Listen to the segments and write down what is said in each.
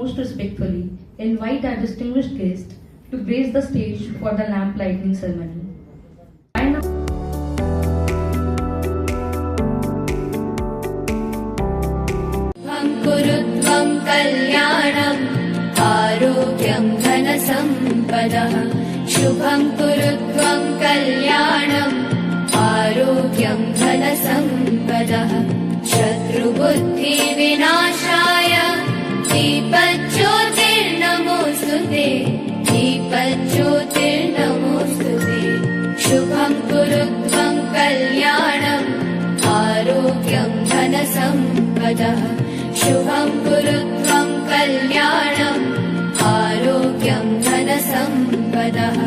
most respectfully invite our distinguished guest to grace the stage for the lamp lighting ceremony. I now कुरुत्वं कल्याणम् आरोग्यं धनसम्पदः शुभं कुरुत्वं कल्याणम् आरोग्यं धनसम्पदः शत्रुबुद्धिविनाशाय दीपज्योतिर्नमोऽस्तुते दीपज्योतिर्नमोऽस्तुते शुभं कुरुत्वं कल्याणम् आरोग्यं धनसम्पदः शुभं कुरुत्वं कल्याणम् आरोग्यं धनसम्पदः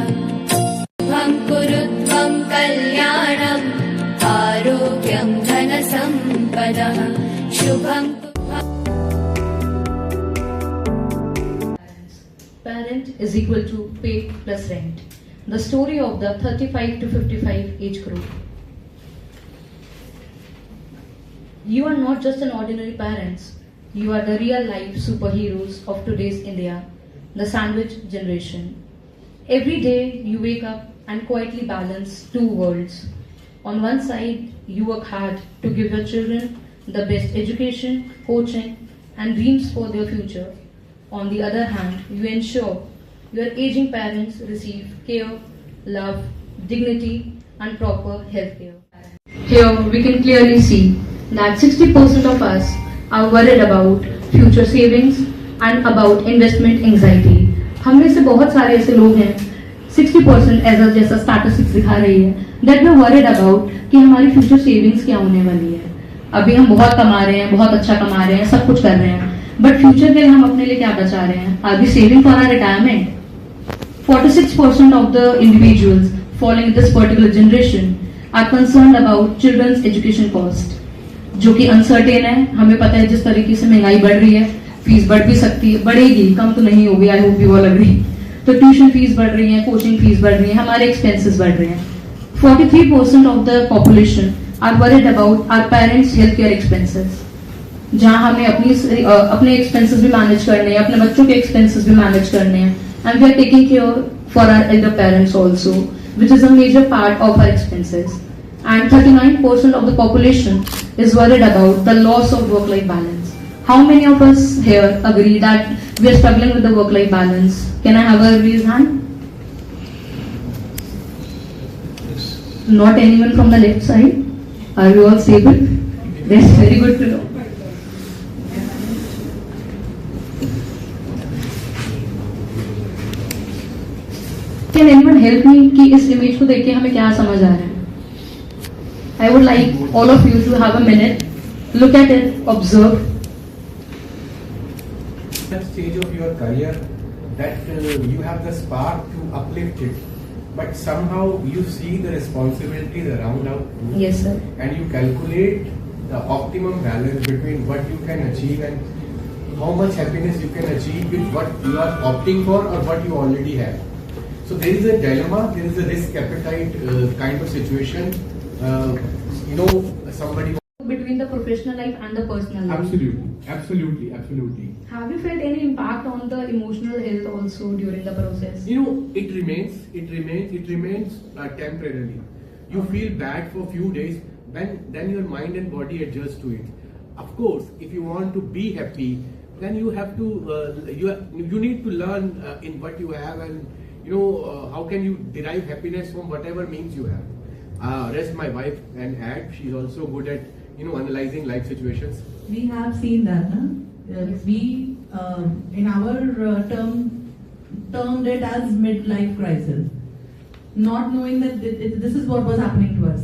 शुभं कुरुत्वं कल्याणम् आरोग्यं धनसम्पदः शुभं Parent is equal to pay plus rent. The story of the 35 to 55 age group. You are not just an ordinary parents. You are the real life superheroes of today's India, the sandwich generation. Every day you wake up and quietly balance two worlds. On one side, you work hard to give your children the best education, coaching, and dreams for their future. On the other hand, you ensure your aging parents receive care, love, dignity, and proper health care. Here we can clearly see that 60% of us are worried about future savings and about investment anxiety. हम में से बहुत सारे ऐसे लोग हैं 60% जैसा statistics दिखा रही है that we are worried about कि हमारी फ्यूचर सेविंग्स क्या होने वाली है. अभी हम बहुत कमा रहे हैं, बहुत अच्छा कमा रहे हैं, सब कुछ कर रहे हैं, बट फ्यूचर के लिए हम अपने लिए क्या बचा रहे हैं? Are we saving for our retirement? 46% of the individuals falling in this particular generation are concerned about children's education cost, जो कि अनसर्टेन है. हमें पता है जिस तरीके से महंगाई बढ़ रही है, फीस बढ़ भी सकती है, बढ़ेगी, कम तो नहीं होगी. I hope you all agree. तो ट्यूशन फीस बढ़ रही है, कोचिंग फीस बढ़ रही है, हमारे एक्सपेंसेस बढ़ रहे हैं. 43% of the population are worried about our parents' healthcare expenses, जहाँ हमें अपने एक्सपेंसेस भी मैनेज करने हैं, अपने बच्चों के एक्सपेंसेस भी मैनेज करने हैं, and we are taking care for our elder parents also, which is a major part of our expenses. And 39% of the population is worried about the loss of work-life balance. How many of us here agree that we are struggling with the work-life balance? Can I have a raised hand? Not anyone from the left side? Are you all stable? That's very good to know. Can anyone help me कि इस image को देख के हमें क्या समझ आ रहा है? I would like all of you to have a minute, look at it, observe. That stage of your career that you have the spark to uplift it, but somehow you see the responsibilities around you. Yes, sir. And you calculate the optimum balance between what you can achieve and how much happiness you can achieve with what you are opting for or what you already have. So there is a dilemma, there is a risk appetite kind of situation. Somebody Between the professional life and the personal life. absolutely. Have you felt any impact on the emotional health also during the process? It remains temporarily. You feel bad for a few days, then your mind and body adjust to it. Of course, if you want to be happy, then you have to you need to learn in what you have, and how can you derive happiness from whatever means you have. Rest my wife and add, she's also good at analyzing life situations. We have seen that, huh? We in our termed it as midlife crisis, not knowing that this is what was happening to us.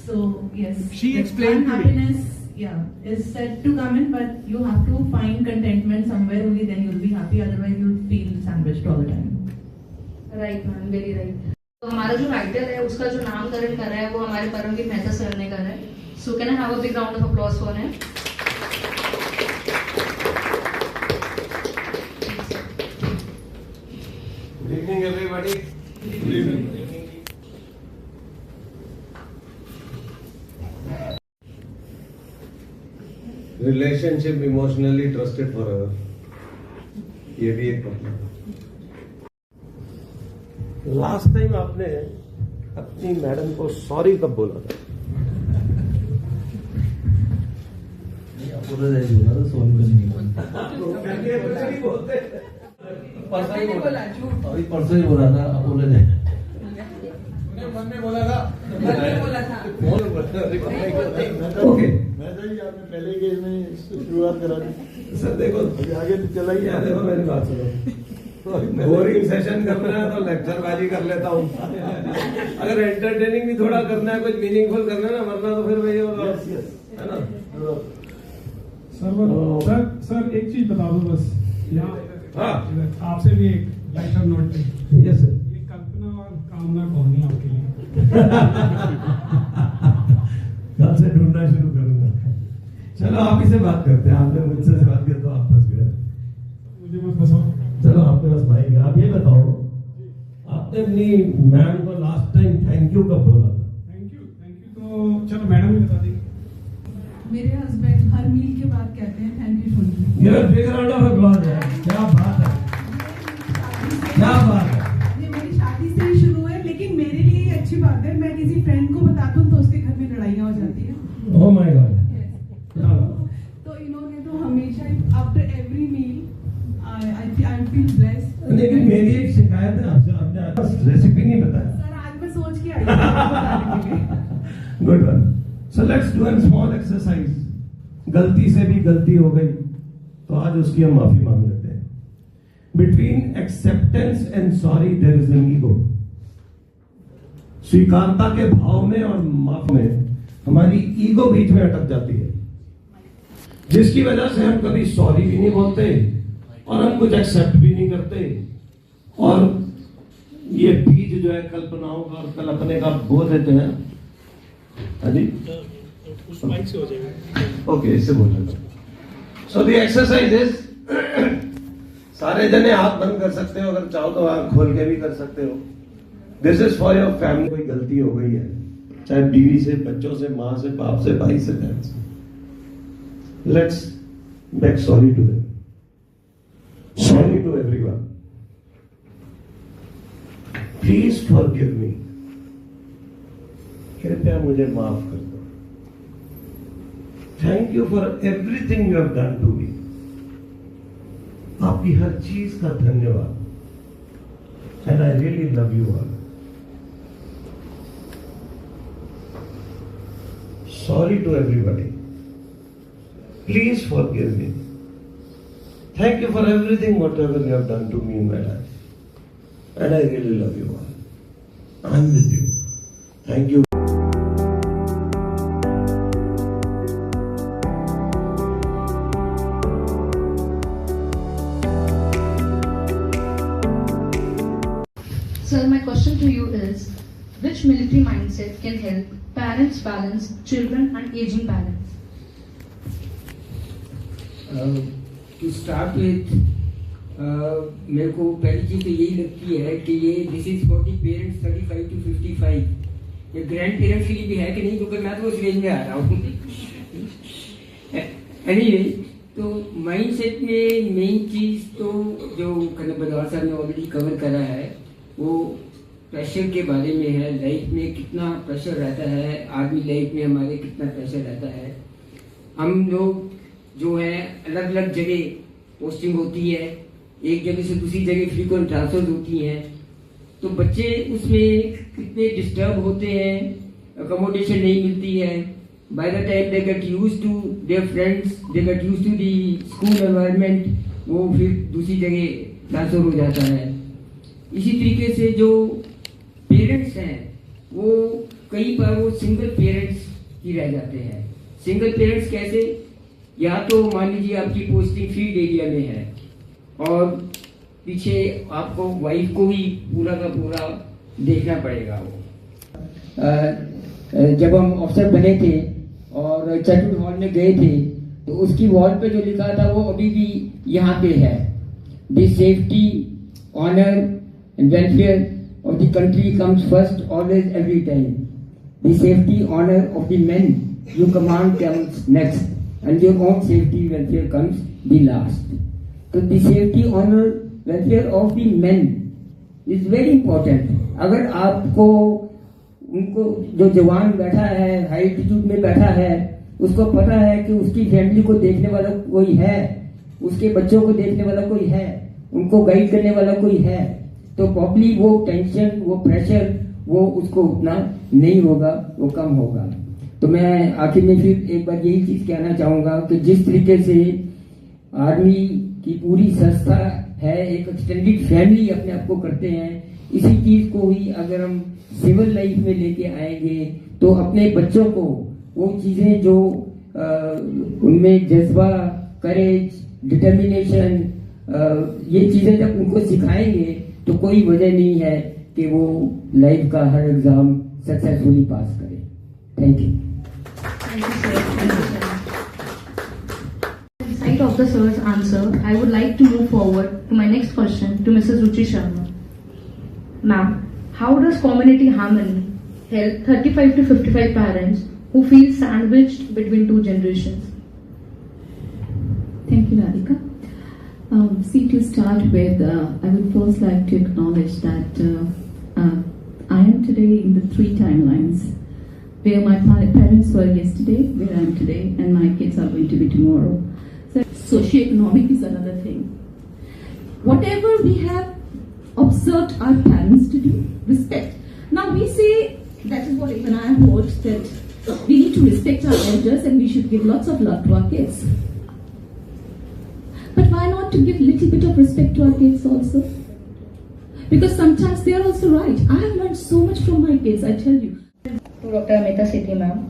So yes, She explained to me. happiness, is said to come in, but you have to find contentment somewhere only. Then you'll be happy. Otherwise, you'll feel sandwiched all the time. Right, ma'am, very right. तो हमारा जो writer है उसका जो नामकरण कर रहा है वो हमारे परमवीर मेहता सर ने करा है. So can I have a big round of applause for him. Good evening, everybody. Good evening. Relationship emotionally trusted forever. ये भी एक प्रॉब्लम है। लास्ट टाइम आपने अपनी मैडम को सॉरी कब बोला था? अपोलोजाइज बोला था, सॉरी तो नहीं बोला। अभी परसों ही बोला था अपोलोजाइज। ओके, मैं तो ये आपने पहले केस में शुरुआत करा दी सर देखो अभी आगे तो चला ही क्या देखो मेरी बात सुनो, बोरिंग सेशन करना है तो लेक्चरबाजी कर लेता हूँ। अगर एंटरटेनिंग भी थोड़ा करना है, कुछ मीनिंगफुल करना है ना, वरना तो फिर वही होगा, है ना? सर एक चीज बता दो बस यहाँ हाँ। आपसे भी एक लाइटर नोट पे, यस सर। ये कल्पना और कामना कौन है आपके लिए? कल से ढूंढना शुरू करूंगा। चलो आप ही से बात करते हैं, आपने मुझसे से बात किया तो आप फंस गए। मुझे मत बताओ। चलो आपके पास माइक है, आप ये बताओ आपने अपनी मैम को लास्ट टाइम थैंक यू कब बोला था? थैंक यू तो चलो मैडम ही बता देंगे। मेरे हस्बैंड हर मील के बाद कहते हैं थैंक यू सोनी। ये फिगर आउट ऑफ अप्लॉज है, क्या बात है, क्या बात है। ये मेरी शादी से ही शुरू है, लेकिन मेरे लिए ये अच्छी बात है। मैं किसी फ्रेंड को बताता हूँ तो उसके घर में लड़ाइयाँ हो जाती है। Oh my God. तो इन्होंने तो हमेशा after every meal I feel blessed. लेकिन मेरी एक शिकायत है आपसे, आपने रेसिपी नहीं बताया। सर आज मैं सोच के आई थी बताने के लिए। Good one. So let's do an small exercise. गलती से भी गलती हो गई तो आज उसकी हम माफी मांग लेते हैं। Between acceptance and sorry there is an ego. स्वीकारता के भाव में और माफी में हमारी ईगो बीच में अटक जाती है, जिसकी वजह से हम कभी सॉरी भी नहीं बोलते और हम कुछ एक्सेप्ट भी नहीं करते, और ये बीज जो है कल्पनाओं का और कल्पने का बो देते हैं। हाँ जी, उस माइक से हो जाएगा। ओके, इससे बोल लेता हूं। सो द एक्सरसाइज इज, सारे जने हाथ बंद कर सकते हो, अगर चाहो तो आंख खोल के भी कर सकते हो। This is for your family. कोई गलती हो गई है, चाहे बीवी से, बच्चों से, माँ से, बाप से, भाई से, बहन से, let's beg sorry to them, sorry to everyone, please forgive me, कृपया मुझे माफ कर दो, thank you for everything you have done to me, आपकी हर चीज का धन्यवाद, and I really love you all, sorry to everybody, please forgive me, thank you for everything whatever you have done to me in my life, and I really love you all, I am with you, thank you. Sir, my question to you is, which military mindset can help parents balance children and aging parents? To start with, मेरे को पहली चीज तो यही लगती है कि ये this is for the parents 35 to 55, ये ग्रैंड पेरेंट्स के लिए भी है कि नहीं, क्योंकि मैं तो उस रेंज में आ रहा हूँ. एनीवे, तो माइंड सेट में मेन चीज तो जो कनक बदवार साहब ने ऑलरेडी कवर करा है, वो प्रेशर के बारे में है. लाइफ में कितना प्रेशर रहता है, आर्मी लाइफ में हमारे कितना प्रेशर रहता है. हम लोग जो है अलग अलग जगह पोस्टिंग होती है, एक जगह से दूसरी जगह फ्रीक्वेंट ट्रांसफर होती हैं, तो बच्चे उसमें कितने डिस्टर्ब होते हैं, अकोमोडेशन नहीं मिलती है. By the time they get used to their friends, they get used to the school environment, वो फिर दूसरी जगह ट्रांसफर हो जाता है. इसी तरीके से जो पेरेंट्स हैं वो कई बार वो सिंगल पेरेंट्स ही रह जाते हैं. सिंगल पेरेंट्स कैसे? या तो मान लीजिए आपकी पोस्टिंग फील्ड एरिया में है और पीछे आपको वाइफ को ही पूरा का पूरा देखना पड़ेगा. वो जब हम अफसर बने थे और चैटवुड हॉल में गए थे, तो उसकी वॉल पे जो लिखा था वो अभी भी यहाँ पे है. The safety, honour and welfare of the country comes first, always, every time. The safety, honor of the men you command comes next, and your own safety, welfare comes the last. तो the safety honour welfare of the men is very important. अगर आपको उनको जो जवान बैठा है high altitude में बैठा है उसको पता है कि उसकी फैमिली को देखने वाला कोई है, उसके बच्चों को देखने वाला कोई है, उनको गाइड करने वाला कोई है, तो प्रॉब्ली वो टेंशन वो प्रेशर वो उसको उतना नहीं होगा, वो कम होगा। तो मैं आखिर में फिर एक बार यही चीज कहना चाहूंगा कि जिस तरीके से आर्मी की पूरी संस्था है एक एक्सटेंडेड फैमिली अपने आप को करते हैं, इसी चीज को ही अगर हम सिविल लाइफ में लेके आएंगे तो अपने बच्चों को वो चीजें जो उनमें जज्बा करेज डिटर्मिनेशन ये चीजें जब उनको सिखाएंगे तो कोई वजह नहीं है कि वो लाइफ का हर एग्जाम सक्सेसफुली पास करे। Thank you. In sight of the sir's answer, I would like to move forward to my next question to Mrs. Ruchi Sharma. Ma'am, how does community harmony help 35 to 55 parents who feel sandwiched between two generations? Thank you, Radhika. To start with, I would first like to acknowledge that I am today in the three timelines, where my parents were yesterday, where I am today, and my kids are going to be tomorrow. So, socioeconomic is another thing. Whatever we have observed our parents to do, respect. Now we say, that is what even I have heard, that we need to respect our elders and we should give lots of love to our kids. But why not to give little bit of respect to our kids also? Because sometimes they are also right. I have learned so much from my kids, I tell you. To Dr. Amita Sethi ma'am.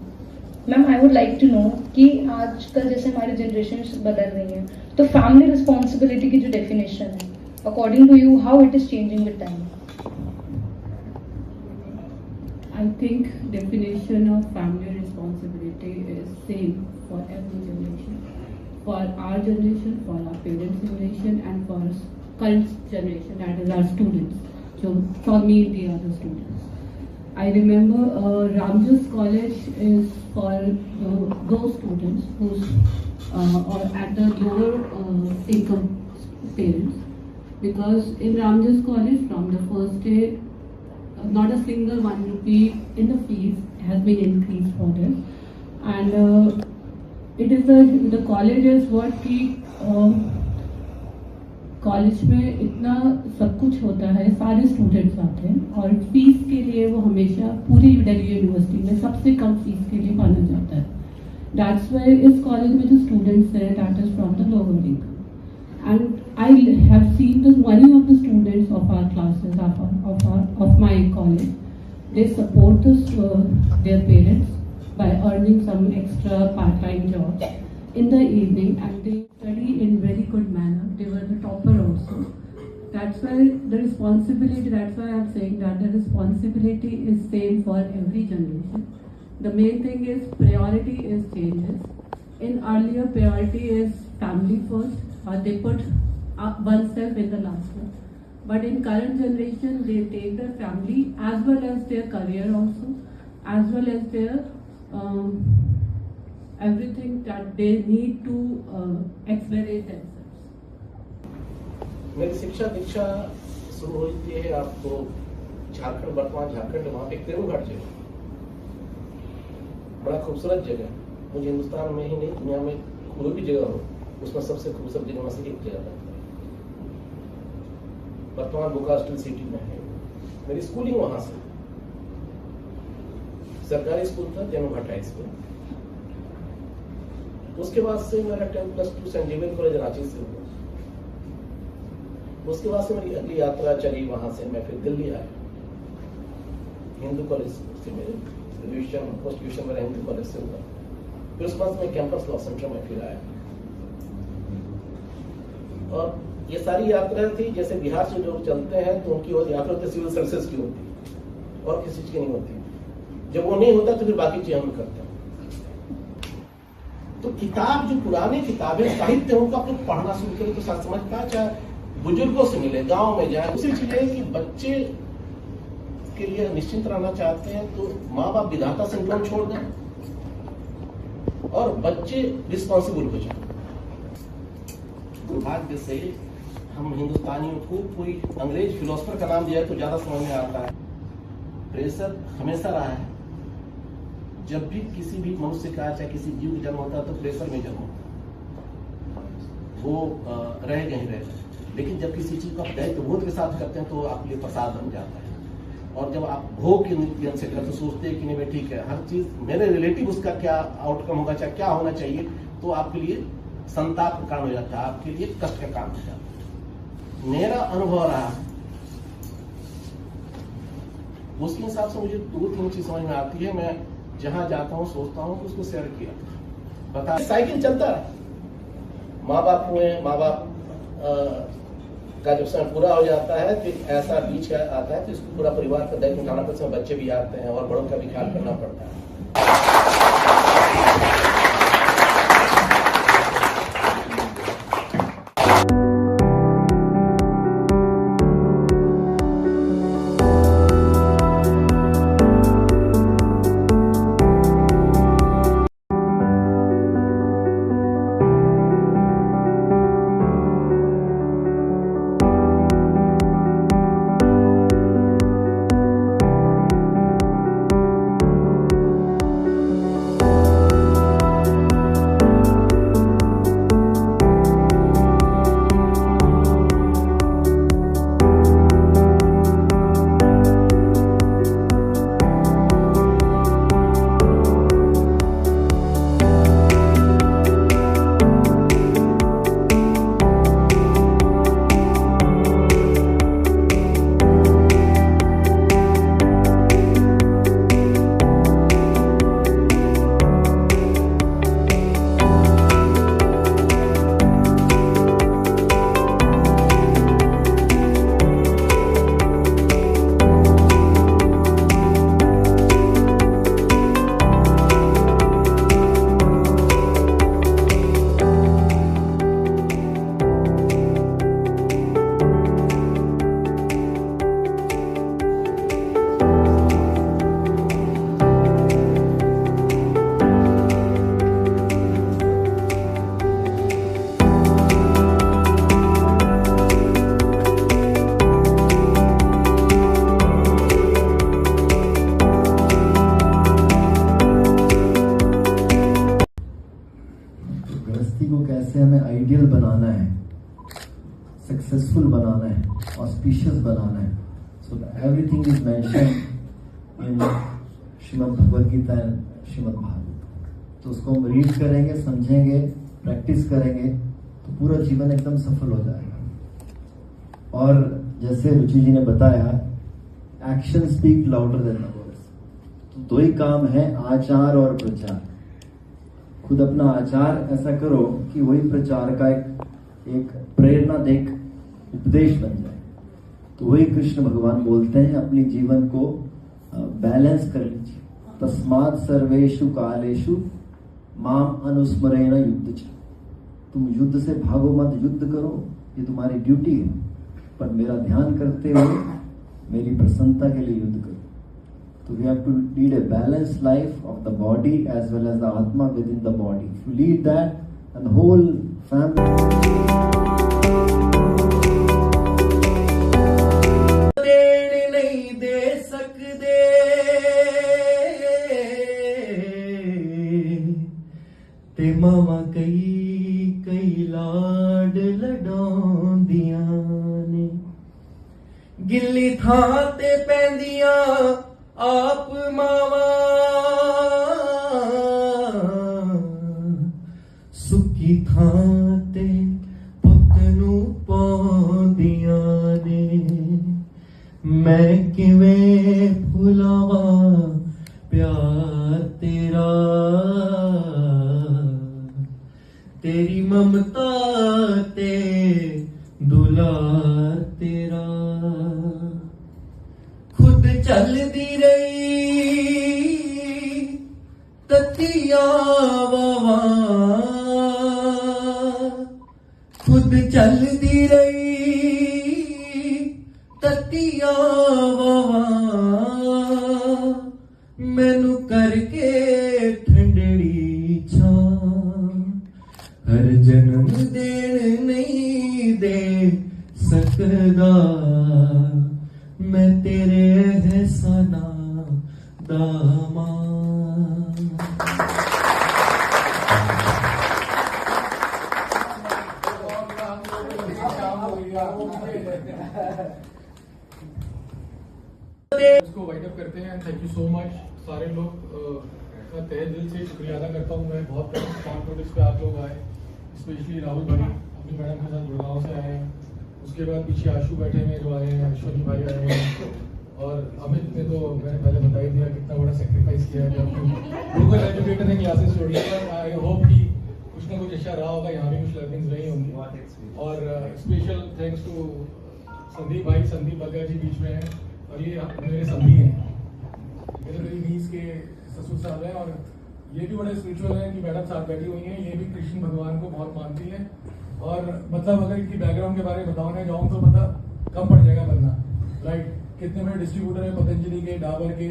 Ma'am, I would like to know कि आजकल जैसे हमारी generation बदल रही है तो family responsibility की जो डेफिनेशन है according to you how it is changing with time? I think definition of family responsibility is same for every generation. For our generation, for our parents' generation, and for current generation, that is our students. So for me, the other students. I remember Ramjas College is for those students who's or at the lower income parents, because in Ramjas College from the first day not a single 1 rupee in the fees has been increased for them, and it is the college is what कि college में इतना सब कुछ होता है, सारे students आते हैं और फीस के लिए वो हमेशा पूरी दिल्ली यूनिवर्सिटी में सबसे कम फीस के लिए माना जाता है। दैट्स वाई इस कॉलेज में जो स्टूडेंट्स हैं that is from the lower income, and I have seen the many of the students of our classes of my college, they support their parents by earning some extra part-time jobs in the evening, and they study in very good manner. They were the topper also. That's why the responsibility, that's why I'm saying that the responsibility is same for every generation. The main thing is priority is changes. In earlier priority is family first, or they put oneself in the last one. But in current generation, they take their family as well as their career also, as well as their everything that they need to accelerate themselves. मेरी शिक्षा दीक्षा शुरू होती है आपको झारखंड, वर्तमान झारखंड, वहाँ पे किरण घाट जगह, बड़ा खूबसूरत जगह, मुझे हिंदुस्तान में ही नहीं दुनिया में कोई भी जगह हो उसमें सबसे खूबसूरत जगह में से एक जगह लगता है। वर्तमान बोकारो सिटी में है। मेरी स्कूलिंग वहां से, सरकारी स्कूल था जैनो घाट हाई स्कूल। उसके बाद से मेरा 10+2 सेंट जेवियर कॉलेज रांची से हुआ। उसके बाद से मेरी अगली यात्रा चली, वहां से मैं फिर दिल्ली आया, हिंदू कॉलेज से मेरे ग्रेजुएशन पोस्ट ग्रेजुएशन मेरा हिंदू कॉलेज से हुआ। फिर उसके बाद मैं कैंपस लॉ सेंटर में फिर आया, और ये सारी यात्रा थी जैसे बिहार से जो चलते हैं तो उनकी यात्रा तो सिविल सर्विसेज की होती है और किसी चीज की नहीं होती। जब वो नहीं होता तो फिर बाकी चीजें हम करते हैं। तो किताब जो पुरानी किताबें साहित्य उनको आप लोग पढ़ना शुरू करें तो समझ पाए, चाहे बुजुर्गों से मिले, गांव में जाए। दूसरी चीज है कि बच्चे के लिए निश्चिंत रहना चाहते हैं तो माँ बाप विधाता सिंड्रोम छोड़ दें और बच्चे रिस्पॉन्सिबल हो जाए। दुर्भाग्य से हम हिंदुस्तानियों को कोई अंग्रेज फिलोसफर का नाम दिया तो ज्यादा समझ में आता है। प्रेशर हमेशा रहा है। जब भी किसी भी मनुष्य का चाहे किसी जीव का जन्म होता है तो प्रेशर में जन्म होता है, वो रहेगा ही रहेगा। लेकिन जब किसी चीज को आप दायित्व बोध के साथ करते हैं तो आपके लिए प्रसाद बन जाता है। और जब आप भोग के नियम से करते सोचते हैं कि नहीं भाई ठीक है, हर चीज मेरे रिलेटिव उसका क्या आउटकम होगा, चाहे क्या होना चाहिए, तो आपके लिए संताप का कारण हो जाता है, आपके लिए कष्ट का कारण हो जाता है। मेरा अनुभव रहा, उसके हिसाब से मुझे 2-3 चीज समझ में आती है। मैं जहां जाता हूं सोचता हूं कि उसको शेयर किया बता। साइकिल चलता है, माँ बाप हुए, माँ बाप का जब समय पूरा हो जाता है तो ऐसा बीच का आता है तो इसको पूरा परिवार का दायित्व उठाना पड़ता है। बच्चे भी आते हैं और बड़ों का भी ख्याल करना पड़ता है। कैसे हमें आइडियल बनाना है, सक्सेसफुल बनाना है, ऑस्पिशियस बनाना है। So everything is mentioned in Shrimad Bhagavad Gita and Shrimad Bhagavat. तो उसको हम रीड करेंगे, समझेंगे, प्रैक्टिस करेंगे तो पूरा जीवन एकदम सफल हो जाएगा। और जैसे रुचि जी ने बताया, action speak louder than the words. तो दो ही काम है, आचार और प्रचार। खुद अपना आचार ऐसा करो कि वही प्रचार का एक प्रेरणा देख उपदेश बन जाए। तो वही कृष्ण भगवान बोलते हैं, अपनी जीवन को बैलेंस कर लीजिए। तस्मात् सर्वेषु कालेषु माम अनुस्मरेण युद्ध च। तुम युद्ध से भागो मत, युद्ध करो, ये तुम्हारी ड्यूटी है, पर मेरा ध्यान करते हुए मेरी प्रसन्नता के लिए युद्ध करो। So we have to lead a balanced life of the body as well as the Atma within the body. If you lead that, and the whole family. देने नहीं दे सकते ते मामा कई लाड लडौंदियां ने गिल्ली थां ते पैंदियां आप मावा सुखी थाते पुत नू पाउंदियां ने। मैं किवें भुलावा प्यार तेरा, तेरी ममता ते दुलार तेरा। खुद चलदी रही ततिया वावा, खुद चलदी रही ततिया वावा। मैनू करके ठंडड़ी छां, हर जन्म देन नहीं इसको वाइट अप करते हैं। थैंक यू सो मच सारे लोग, का तहे दिल से शुक्रिया अदा करता हूँ मैं। बहुत शॉर्ट नोटिस पे आप लोग आए, स्पेशली राहुल भाई अपनी मैडम के साथ गुड़गांव से आए हैं। उसके बाद पीछे आशु बैठे हैं जो आए हैं, अश्वनी भाई आए हैं, और अमित ने तो मैंने पहले बता ही दिया कितना बड़ा सेक्रीफाइस किया है। लोकल एजुकेटर ने क्लासेस छोड़ी है। आई होप कि कुछ ना कुछ अच्छा रहा होगा, यहाँ भी कुछ लर्निंग्स रही होंगी। और स्पेशल थैंक्स टू संदीप भाई, संदीप बग्गा जी बीच में हैं, और ये मेरे सभी हैं, ये तो मेरी नीस के ससुर साहब हैं। और ये भी बड़े स्पिरिचुअल हैं कि मैडम साथ बैठी हुई हैं, ये भी कृष्ण भगवान को बहुत मानती हैं। और मतलब अगर इनकी बैकग्राउंड के बारे में बताने जाऊँ तो मतलब कम पड़ जाएगा बनना, राइट। कितने बड़े डिस्ट्रीब्यूटर है पतंजलि के, डाबर के,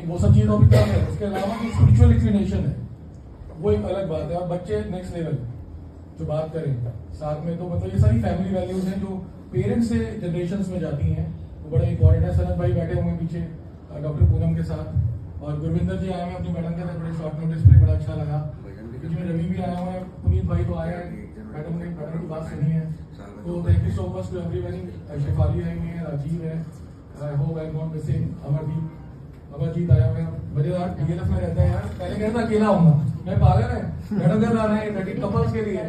वो सब चीज़ों भी कम है। उसके अलावा जो स्पिरिचुअल इंक्लिनेशन है वो एक अलग बात है। और बच्चे नेक्स्ट लेवल जो बात करें साथ में, तो मतलब ये सारी फैमिली वैल्यूज हैं जो पेरेंट्स से जनरेशन में जाती हैं, वो बड़ा इंपॉर्टेंट है। सनत भाई बैठे हुए हैं पीछे डॉक्टर पूनम के साथ, और गुरविंदर जी आए हैं अपनी मैडम के साथ, बड़े शॉर्ट नोटिस पे, बड़ा अच्छा लगा। बीच में रवि भी आए हुए हैं, पुनीत भाई तो आए हैं, मैडम ने की बात सुनी है। तो thank you so much to everyone. Shefali आई हुई है, राजीव है, I hope I not missing, Amarjeet आया हुआ है। मजेदार डीएलएफ में रहता है यार, पहले कहता था अकेला आऊंगा मैं, पागल है, मैडम घर आ रहे हैं 30 कपल्स के लिए,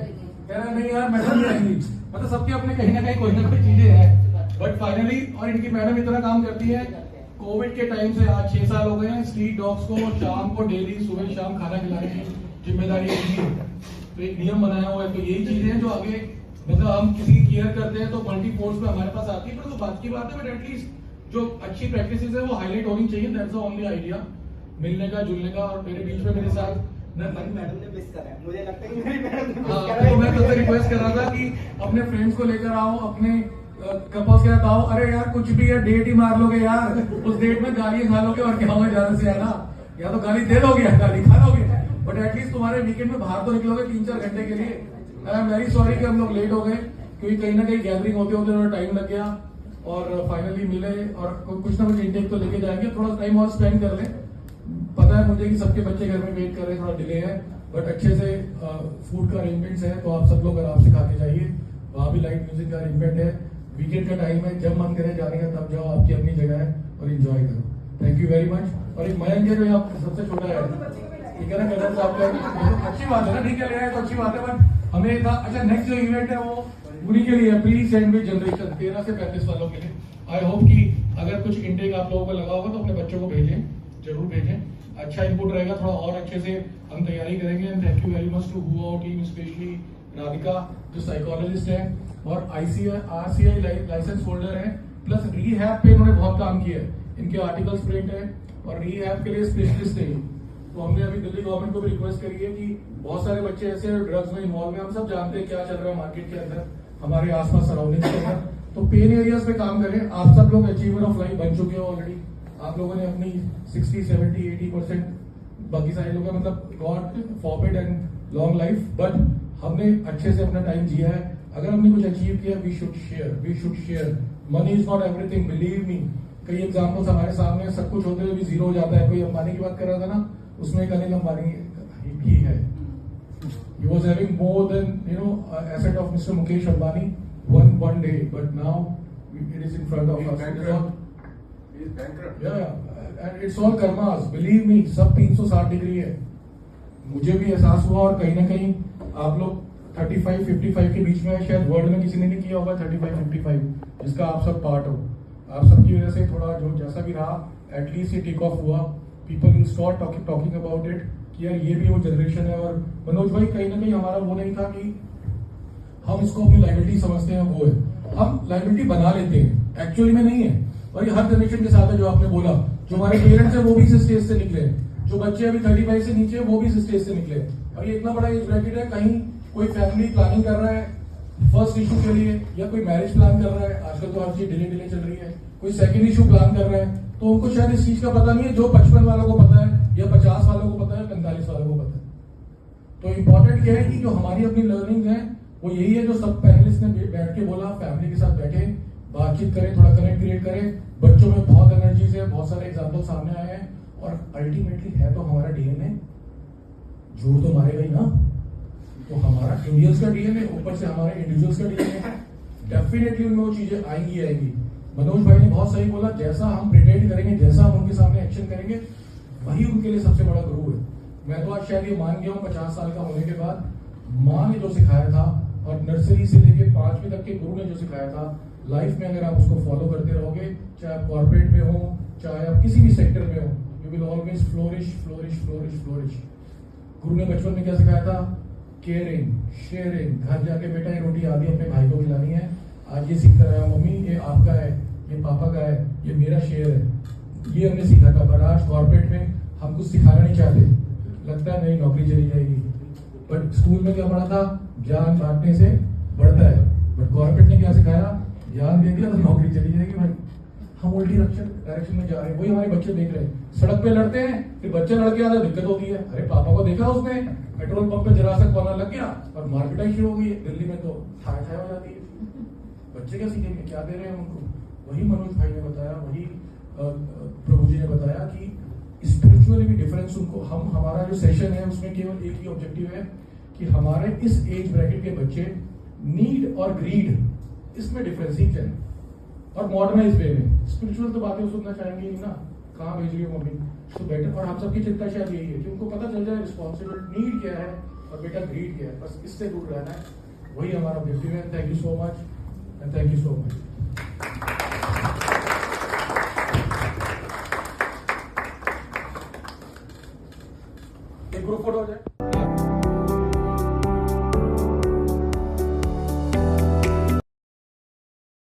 कह रहा नहीं यार मैडम भी आएंगी। मतलब सबके अपने कहीं ना कहीं कोई ना कोई चीजें हैं, बट फाइनली। और इनकी मैडम इतना काम करती है, कोविड के टाइम से आज 6 साल हो गए हैं, स्ट्रीट डॉग्स को शाम को डेली सुबह शाम खाना खिलाने की जिम्मेदारी है। तो एक नियम बनाया हुआ है। तो यही चीजें हैं जो आगे मतलब हम किसी की केयर करते हैं तो मल्टी फोर्स में हमारे पास आती है। पर तो बात की बात है, बट एटलीस्ट जो अच्छी प्रैक्टिसेस है वो हाईलाइट होनी चाहिए। दैट्स द ओनली आइडिया, मिलने का जुलने का। और मेरे बीच में मेरे साथ मैडम ने मिस करा है, मुझे लगता है कि मेरी मैडम ने मिस हाँ, करा है। तो मैं तुमसे रिक्वेस्ट कर रहा था कि अपने फ्रेंड्स को लेकर आओ, अपने कपल्स के साथ आओ। अरे यार कुछ भी है, डेट ही मार लोगे यार, उस डेट में गालियां खा लोगे और क्या होगा ज्यादा से ज्यादा, या तो गाली दे दोगे या गाली खा लोगे, बट एटलीस्ट तुम्हारे वीकेंड में बाहर तो निकलोगे 3-4 घंटे के लिए। आई एम वेरी सॉरी कि हम लोग लेट हो गए, क्योंकि कहीं ना कहीं गैदरिंग होते होते थोड़ा टाइम लग गया, और फाइनली मिले और कुछ ना कुछ इंटेक तो लेके जाएंगे। थोड़ा टाइम और स्पेंड कर ले, पता है मुझे कि सबके बच्चे घर में वेट कर रहे हैं, थोड़ा डिले है, बट अच्छे से फूड का अरेंजमेंट्स है, तो आप सब लोग आराम से खा के जाइए। वहाँ भी लाइव म्यूजिक का अरेंजमेंट है, वीकेंड का टाइम है, जब मन करे जाने का तब जाओ, आपकी अपनी जगह है, और एंजॉय करो। Thank you very much. और एक मयंक है जो यहाँ सबसे छोटा है, ठीक है ना, कलर आपका अच्छी बात है ना, ठीक है, ले आए तो अच्छी बात है, बट हमें था अच्छा नेक्स्ट जो इवेंट है वो उन्हीं के लिए, प्री सैंडविच जनरेशन 13 से 35 सालों के लिए। आई होप कि अगर कुछ इंटेक आप लोगों को लगा होगा तो अपने बच्चों को भेजें, जरूर भेजें, अच्छा इनपुट रहेगा, थोड़ा और अच्छे से हम तैयारी करेंगे। And thank you very much to who our team, specially Radhika जो साइकोलॉजिस्ट है और RCI लाइसेंस होल्डर है, प्लस रीहैब पे इन्होंने बहुत काम किया है, इनके आर्टिकल्स प्रिंट है और रीहैब के लिए स्पेशलिस्ट है। तो हमने अभी दिल्ली गवर्नमेंट को भी रिक्वेस्ट करी है कि बहुत सारे बच्चे ऐसे ड्रग्स में इन्वॉल्व हैं, हम सब जानते हैं क्या चल रहा है मार्केट के अंदर, हमारे आसपास सराउंडिंग के अंदर, तो पेन एरियाज पे काम करें। आप सब लोग अचीवर ऑफ लाइफ बन चुके हो ऑलरेडी, आप लोगों ने अपनी 60, 70, 80%, बाकी सारे लोग मतलब God forbid and long life, but हमने अच्छे से अपना टाइम जिया है। अगर हमने कुछ अचीव किया, we should share. Money is not everything, believe me. कई एग्जाम्पल्स हमारे सामने, सब कुछ होते हुए भी जीरो हो जाता है। कोई अंबानी की बात कर रहा था ना, उसमें एक अनिल अंबानी ही है, he was having more than asset of Mr. Mukesh Ambani one day, but now it is in front of us. He is bankrupt. Yeah, and it's all karmas. Believe me, सब 360 डिग्री है। मुझे भी एहसास हुआ, और कहीं ना कहीं आप लोग 35-55 के बीच में शायद वर्ल्ड में किसी ने नहीं किया होगा 35-55, जिसका आप सब पार्ट हो। आप सबकी वजह से थोड़ा जो जैसा भी रहा, एटलीस्ट ये टेक ऑफ हुआ। People will start talking about it कि यार ये भी वो जनरेशन है। और मनोज भाई, कहीं ना कहीं हमारा वो नहीं था कि हम इसको अपनी लाइबिलिटी समझते हैं, वो है हम लाइबिलिटी बना लेते हैं, एक्चुअली में नहीं है। और ये हर जनरेशन के साथ है, जो आपने बोला, जो हमारे पेरेंट्स है वो भी इस स्टेज से निकले, जो बच्चे अभी 35 से नीचे वो भी इस स्टेज से निकले। और ये इतना बड़ा एज ब्रैकेट है, कहीं कोई फैमिली प्लानिंग कर रहा है फर्स्ट इशू के लिए, या कोई मैरिज प्लान कर रहा है, आजकल तो हर चीज डिले चल रही है, कोई सेकंड इशू प्लान कर रहा है, तो उनको शायद इस चीज का पता नहीं है, जो 55 वालों को पता है, या 50 वालों को पता है, 45 वालों को पता है। तो इम्पोर्टेंट क्या है कि जो हमारी अपनी लर्निंग है वो यही है, जो सब पैनलिस्ट ने बैठ के बोला, फैमिली के साथ बैठे, बातचीत करें, थोड़ा कनेक्ट क्रिएट करें। बच्चों में बहुत एनर्जीज है, बहुत सारे एग्जाम्पल सामने आए हैं, और अल्टीमेटली है तो हमारा डीएनए, झूठ तो मारेगा ही ना, तो हमारा इंडियंस का डीएनए, ऊपर से हमारे इंडिविजुअल्स का डीएनए, डेफिनेटली उनमें वो चीजें आएंगी। मनोज भाई ने बहुत सही बोला, जैसा हम प्रिटेंड करेंगे, जैसा हम उनके सामने एक्शन करेंगे, वही उनके लिए सबसे बड़ा गुरु है। मैं तो आज शायद ये मान गया हूँ 50 साल का होने के बाद, माँ ने जो सिखाया था और नर्सरी से लेके 5वीं तक के गुरु ने जो सिखाया था, लाइफ में अगर आप उसको फॉलो करते रहोगे, चाहे आप कॉर्पोरेट में हो, चाहे आप किसी भी सेक्टर में हो, you will always flourish flourish flourish flourish. गुरु ने बचपन में क्या सिखाया था? Caring, sharing. घर जाके बेटा ये रोटी आधी अपने भाई को खिलानी है, आज ये सीख कर आया मम्मी, ये आपका है, ये पापा का है, ये मेरा शेयर है। ये हमने सीखा था। पर आज कॉर्पोरेट में हम कुछ सिखाना नहीं चाहते, लगता है नहीं नौकरी चली जाएगी। बट स्कूल में क्या पढ़ा था? ज्ञान बांटने से बढ़ता है। बट कॉर्पोरेट ने क्या सिखाया? ज्ञान दे दिया तो नौकरी चली जाएगी। भाई हम उल्टी डायरेक्शन में जा रहे हैं। वही हमारे बच्चे देख रहे हैं, सड़क पे लड़ते हैं, फिर बच्चे लड़के आते दिक्कत होती है। अरे पापा को देखा उसने, पेट्रोल पंप पे जरा सा कॉर्नर लग गया और मारपीटाई शुरू हो गई। दिल्ली में तो ठाई ठाई हो जाती है। बच्चे क्या सीखेंगे? क्या दे रहे हैं उनको? वही मनोज भाई ने बताया, वही प्रभु जी ने बताया कि स्पिरिचुअली भी डिफरेंस उनको, हमारा जो सेशन है उसमें केवल एक ही ऑब्जेक्टिव है कि हमारे इस एज ब्रैकेट के बच्चे नीड और ग्रीड इसमें डिफरेंशिएशन और मॉडर्नाइज वे में, स्पिरिचुअल तो बातें सुनना चाहेंगे ही ना, कहाँ भेज रही हो मम्मी, तो बेटर। और हम सबकी चिंता शायद यही है कि उनको पता चल जाए रिस्पॉन्सिबल नीड क्या है और बेटा ग्रीड क्या है, बस इससे दूर रहना है। वही हमारा ऑब्जेक्टिव है। Thank you so much and thank you so much. एक ग्रुप फोटो हो जाए।